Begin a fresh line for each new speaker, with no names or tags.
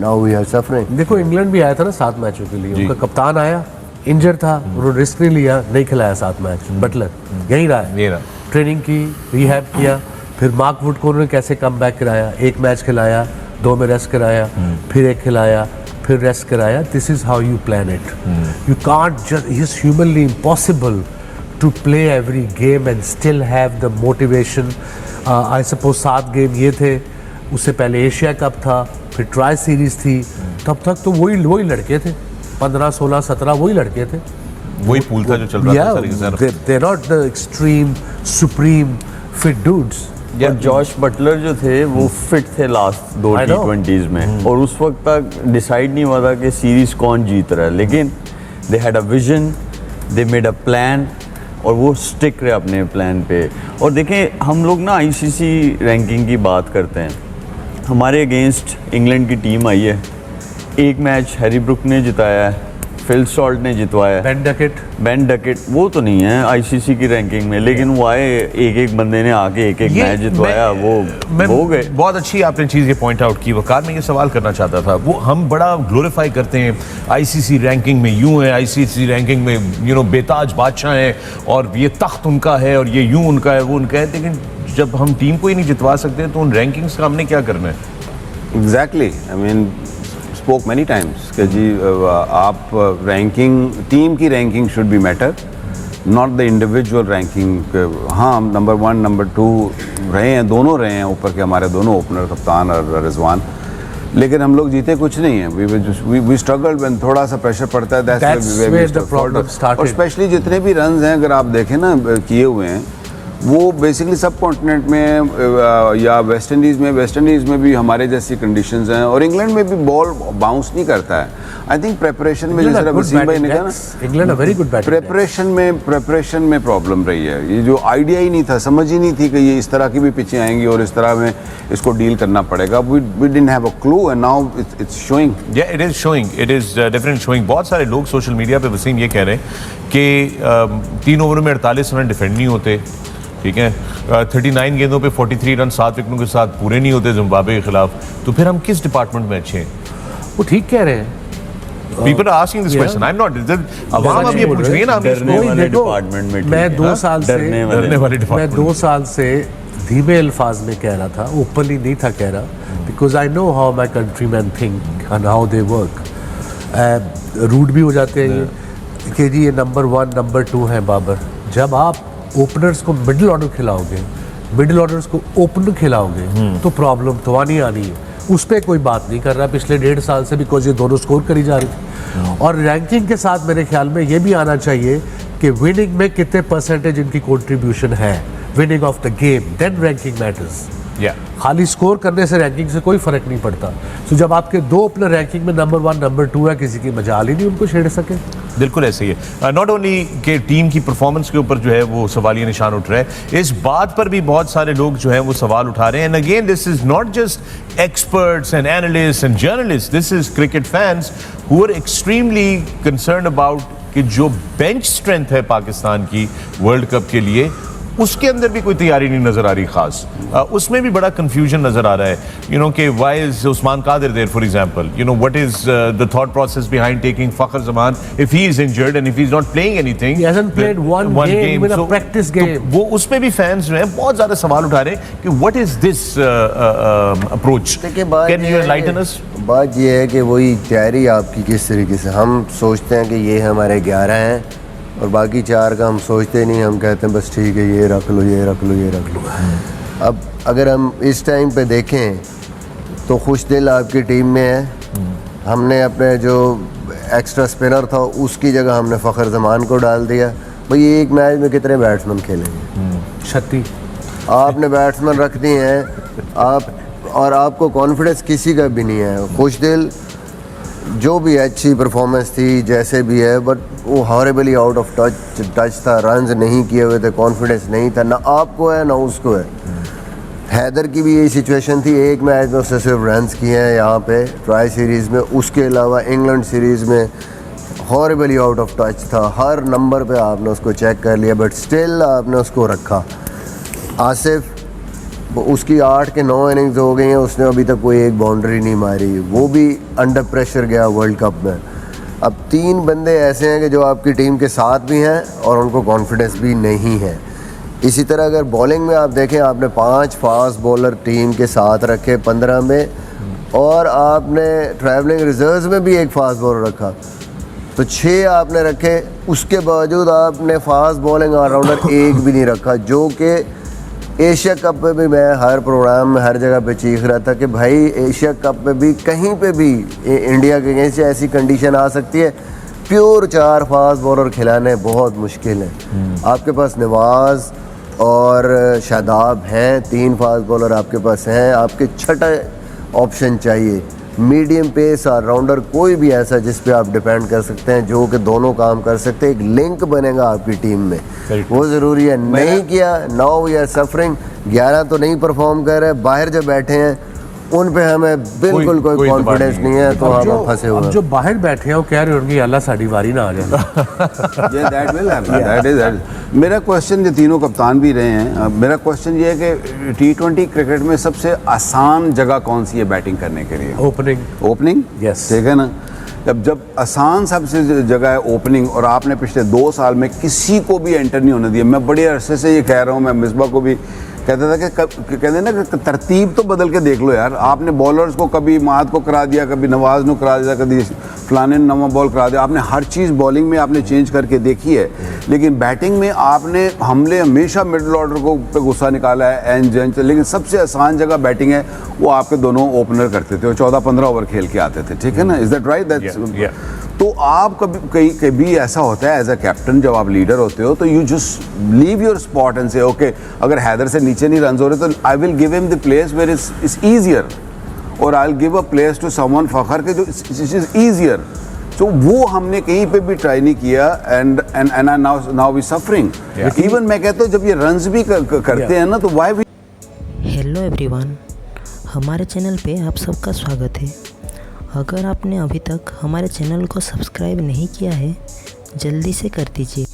Now we are suffering.
देखो England भी आया था ना 7 मैचों के लिए, उनका कप्तान आया इंजर था, उन्होंने रिस्क नहीं लिया, नहीं खिलाया 7 मैच। बटलर यही रहा है, ट्रेनिंग की, रिहैब किया, फिर मार्क वुड को उन्होंने कैसे कम बैक कराया, 1 मैच खिलाया, 2 में रेस्ट कराया, फिर 1 खिलाया, फिर रेस्ट कराया। This is how you plan it. You can't just, it is humanly impossible to play every game and still have the motivation. I suppose 7 game ये थे, उससे पहले एशिया कप था, फिर ट्राई सीरीज थी, तब तक तो वही लड़के थे, 15, 16, 17 वही लड़के थे,
वही पूल था जो चल रहा था।
They're not the extreme, supreme fit dudes.
और जॉश बटलर जो थे वो फिट थे लास्ट 2 T20s में, और उस वक्त तक डिसाइड नहीं हुआ था कि सीरीज कौन जीत रहा है, लेकिन they had a vision, they made a plan, और वो स्टिक रहे अपने प्लान पे। और देखें, हम लोग ना ICC रैंकिंग की बात करते हैं, हमारे अगेंस्ट इंग्लैंड की टीम आई है, 1 मैच हैरी ब्रुक ने जिताया है, फिल सॉल्ट ने जितवाया, बेन डकेट वो तो नहीं है ICC की रैंकिंग में, लेकिन वो आए, एक बंदे ने आके एक मैच जितवाया, वो हो गए।
बहुत अच्छी आपने चीज़ ये पॉइंट आउट की वकार। मैं ये सवाल करना चाहता था, वो हम बड़ा ग्लोरीफाई करते हैं ICC रैंकिंग में यूं है, ICC रैंकिंग में बेताज बादशाह हैं और ये तख्त उनका है और ये यूं उनका है, वो उनका है, लेकिन जब हम टीम को ही नहीं जितवा सकते तो उन रैंकिंग्स का हमने क्या करना है?
Exactly, I mean spoke many times कि जी आप रैंकिंग, टीम की ranking should be matter, not the individual ranking. हाँ, हम नंबर 1 नंबर 2 रहे हैं, दोनों रहे हैं ऊपर के, हमारे दोनों ओपनर कप्तान और रिजवान, लेकिन हम लोग जीते कुछ नहीं है। वी स्ट्रगल्ड व्हेन थोड़ा सा प्रेशर पड़ता है, that's where the problem started. और स्पेशली जितने भी रन्स हैं अगर आप देखें ना किए हुए हैं, वो बेसिकली सब कॉन्टिनेंट में या वेस्ट इंडीज़ में भी हमारे जैसी कंडीशंस हैं, और इंग्लैंड में भी बॉल बाउंस नहीं करता है। आई थिंक प्रेपरेशन में, जैसे वसीम भाई ने कहा ना,
England very good batting,
preparation में प्रॉब्लम रही है। ये जो आइडिया ही नहीं था, समझ ही नहीं थी कि ये इस तरह की भी पिचें आएंगी और इस तरह में इसको डील करना पड़ेगा। We didn't have a clue and now it's showing.
Yeah, it is showing. It is definitely showing. बहुत सारे लोग सोशल मीडिया पे वसीम ये कह रहे हैं कि 3 ओवर में 48 रन डिफेंड नहीं होते, ठीक है, 39 गेंदों पे 43 रन 7 विकेटों के साथ पूरे नहीं होते जिम्बाब्वे के खिलाफ, तो फिर हम किस डिपार्टमेंट में अच्छे हैं?
वो ठीक कह रहे हैं।
People are asking this question. I'm not. अवाम अब ये पूछ रही है ना,
डरने वाले डिपार्टमेंट में
मैं 2 साल से धीमे अल्फाज में कह रहा था, ओपनली नहीं था कह रहा, because I know how my countryman think and how they work. Rude भी हो जाते हैं ये कि जी ये नंबर 1 नंबर 2 है बाबर। जब आप ओपनर्स को मिडिल ऑर्डर खिलाओगे, मिडिल ऑर्डर्स को ओपनर खिलाओगे, तो प्रॉब्लम तो आनी है। उस पर कोई बात नहीं कर रहा पिछले 1.5 साल से, बिकॉज ये दोनों स्कोर करी जा रही थी। और रैंकिंग के साथ मेरे ख्याल में ये भी आना चाहिए कि विनिंग में कितने परसेंटेज इनकी कंट्रीब्यूशन है, winning of the game, then ranking matters. खाली स्कोर करने से रैंकिंग से कोई फर्क नहीं पड़ता। तो जब आपके 2 ओपनर रैंकिंग में नंबर 1 नंबर 2 है, किसी की मजाल ही नहीं उनको छेड़ सके।
बिल्कुल ऐसे ही है। नॉट ओनली कि टीम की परफॉर्मेंस के ऊपर जो है वो सवालिया निशान उठ रहा है, इस बात पर भी बहुत सारे लोग जो है वो सवाल उठा रहे हैं। And again this is not just experts and analysts and journalist, this is cricket fans who are extremely concerned about कि जो बेंच स्ट्रेंथ है पाकिस्तान की वर्ल्ड कप के लिए, उसके अंदर भी कोई तैयारी नहीं नजर आ रही खास। उसमें भी बड़ा कंफ्यूजन नजर आ रहा है, यू नो, कि why is Usman Qadir there for example, you know, what is the thought process behind taking Fakhar Zaman if he is injured and if he is not playing anything,
he hasn't played one game in a practice game.
वो उसमें भी fans जो हैं बहुत ज्यादा सवाल उठा रहे हैं कि what is this approach, can you enlighten अस?
बात ये है कि वही तैयारी आपकी किस तरीके से, हम सोचते हैं कि ये हमारे 11 हैं और बाकी 4 का हम सोचते नहीं, हम कहते हैं बस ठीक है ये रख लो ये रख लो ये रख लो। अब अगर हम इस टाइम पे देखें तो खुशदिल आपकी टीम में है, हमने अपने जो एक्स्ट्रा स्पिनर था उसकी जगह हमने फ़खर जमान को डाल दिया। भाई एक मैच में कितने बैट्समैन खेलेंगे?
36
आपने बैट्समैन रख दिए हैं आप, और आपको कॉन्फिडेंस किसी का भी नहीं है। खुशदिल जो भी अच्छी परफॉर्मेंस थी जैसे भी है, बट वो हॉरेबली आउट ऑफ टच था, रन्स नहीं किए हुए थे, कॉन्फिडेंस नहीं था, ना आपको है ना उसको है। हैदर की भी यही सिचुएशन थी, एक मैच में उसने सिर्फ रन्स किए हैं यहाँ पे ट्राई सीरीज़ में, उसके अलावा इंग्लैंड सीरीज़ में हॉरेबली आउट ऑफ टच था, हर नंबर पे आपने उसको चेक कर लिया, बट स्टिल आपने उसको रखा। आसिफ
उसकी 8 के 9 इनिंग्स हो गई हैं, उसने अभी तक कोई एक बाउंड्री नहीं मारी, वो भी अंडर प्रेशर गया वर्ल्ड कप में। अब 3 बंदे ऐसे हैं कि जो आपकी टीम के साथ भी हैं और उनको कॉन्फिडेंस भी नहीं है। इसी तरह अगर बॉलिंग में आप देखें, आपने 5 फास्ट बॉलर टीम के साथ रखे 15 में, और आपने ट्रैवलिंग रिजर्व्स में भी एक फास्ट बॉलर रखा, तो 6 आपने रखे। उसके बावजूद आपने फास्ट बॉलिंग ऑलराउंडर एक भी नहीं रखा, जो कि एशिया कप में भी मैं हर प्रोग्राम में हर जगह पे चीख रहा था कि भाई एशिया कप में भी कहीं पे भी इंडिया के अगेंस्ट ऐसी कंडीशन आ सकती है, प्योर 4 फास्ट बॉलर खिलाने बहुत मुश्किल है। आपके पास नवाज और शादाब हैं, 3 फास्ट बॉलर आपके पास हैं, आपके छठा ऑप्शन चाहिए मीडियम पेस ऑलराउंडर, कोई भी ऐसा जिस पे आप डिपेंड कर सकते हैं, जो कि दोनों काम कर सकते हैं, एक लिंक बनेगा आपकी टीम में, वो ज़रूरी है। नहीं किया, नाउ वी आर सफरिंग। 11 तो नहीं परफॉर्म कर रहे, बाहर जब बैठे हैं उन पे हमें बिल्कुल कोई कॉन्फिडेंस नहीं है, तो हम फंसे हुए हैं।
जो बाहर बैठे हैं वो कह रहे होंगे अल्लाह साड़ी वारी ना आ जाए।
That will happen, that is. मेरा क्वेश्चन, ये तीनों कप्तान भी रहे हैं, मेरा क्वेश्चन ये है कि T20 क्रिकेट में सबसे आसान जगह कौन सी है बैटिंग करने के लिए? Opening
Yes.
ठीक है ना। जब आसान सबसे जगह है ओपनिंग, और आपने पिछले 2 साल में किसी को भी एंटर नहीं होने दिया। मैं बड़े अरसे से ये कह रहा हूँ, मैं मिसबा को भी कहता था कि कहते ना कि तरतीब तो बदल के देख लो यार। आपने बॉलर्स को कभी माद को करा दिया, कभी नवाज को करा दिया, कभी फलाने नवा बॉल करा दिया। आपने हर चीज़ बॉलिंग में आपने चेंज करके देखी है, लेकिन बैटिंग में आपने हमले हमेशा मिडिल ऑर्डर को पे गुस्सा निकाला है, एंड जंच। लेकिन सबसे आसान जगह बैटिंग है, वो आपके दोनों ओपनर करते थे, वो 14-15 ओवर खेल के आते थे, ठीक है ना। Is that right? तो आप कभी ऐसा होता है एज अ कैप्टन, जब आप लीडर होते हो, तो you just leave your spot and say okay, अगर हैदर से नीचे नहीं रन हो रहे तो I will give him the place where is easier, और I will give a place to someone Fakhar के जो इज ईजियर। तो वो हमने कहीं पे भी ट्राई नहीं किया, and now we suffering. Even मैं कहता हूँ जब ये रन्स भी करते हैं ना, तो व्हाई वी।
हेलो एवरीवन, हमारे चैनल पे आप सबका स्वागत है। अगर आपने अभी तक हमारे चैनल को सब्सक्राइब नहीं किया है, जल्दी से कर दीजिए।